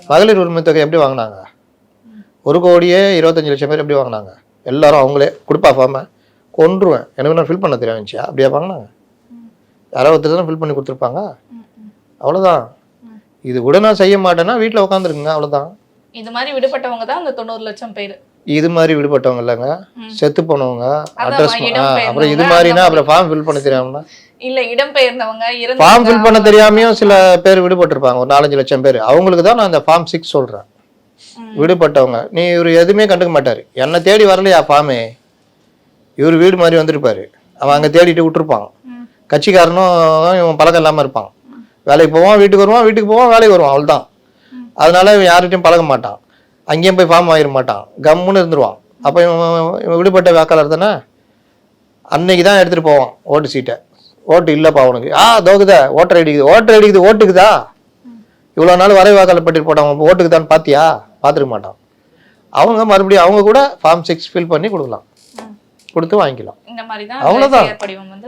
மகளிர் உரிமை தொகை எப்படி வாங்கினாங்க? 1,25,00,000 பேர் எப்படி வாங்கினாங்க? எல்லாரும் அவங்களே கொடுப்பா ஃபார்மை கொன்றுவேன், எனக்கு நான் ஃபில் பண்ண தெரியாதுச்சா அப்படியா வாங்கினாங்க? யாராவது ஒருத்தர் தான் ஃபில் பண்ணி கொடுத்துருப்பாங்க, அவ்வளோதான். இது கூட நான் செய்ய மாட்டேன்னா வீட்டில் உட்காந்துருக்குங்க, அவ்வளோதான். இது மாதிரி விடுபட்டவங்க தான் அந்த 90 லட்சம் பேர். இது மாதிரி விடுபட்டவங்க இல்லைங்க, செத்து போனவங்க அட்ரஸ். அப்புறம் இது மாதிரினா அப்புறம் ஃபார்ம் ஃபில் பண்ண தெரியாமனா இல்ல, இடம்பெயர்ந்தவங்க ஃபார்ம் ஃபில் பண்ண தெரியாமையும் சில பேர் விடுபட்டிருப்பாங்க, ஒரு 4-5 லட்சம் பேர். அவங்களுக்கு தான் நான் அந்த ஃபார்ம் 6 சொல்றேன். விடுபட்டவங்க நீ இவர் எதுவுமே கண்டுக்க மாட்டாரு, என்னை தேடி வரலையா ஃபார்மே, இவர் வீடு மாதிரி வந்துருப்பாரு, அவன் அங்கே தேடிட்டு விட்டுருப்பான். கட்சிக்காரனும் இவன் பழக்கம் இல்லாமல் இருப்பான், வேலைக்கு போவான் வீட்டுக்கு வருவான், வீட்டுக்கு போவான் வேலைக்கு வருவான், அவ்வளோதான். அதனால இவன் யார்கிட்டையும் பழக மாட்டான், அங்கேயும் போய் ஃபார்ம் ஆகிட மாட்டான், கம்முன்னு இருந்துருவான். அப்போ இவன் விடுபட்ட வாக்காளர் தானே, அன்னைக்கு தான் எடுத்துகிட்டு போவான் ஓட்டு சீட்டை. ஓட்டு இல்லைப்பா அவனுக்கு, தோக்குதா ஓட்டர் அடிக்குது, ஓட்டர் அடிக்குது, ஓட்டுக்குதா, இவ்வளோ நாள் வரை வாக்காளர் பட்டியல் போட்டான் ஓட்டுக்குதான்னு பார்த்தியா, பார்த்துருக்க மாட்டான். அவங்க மறுபடியும் அவங்க கூட ஃபார்ம் 6 ஃபில் பண்ணி கொடுக்கலாம், கொடுத்து வாங்கிக்கலாம், இந்த மாதிரி தான் அவ்வளோதான்.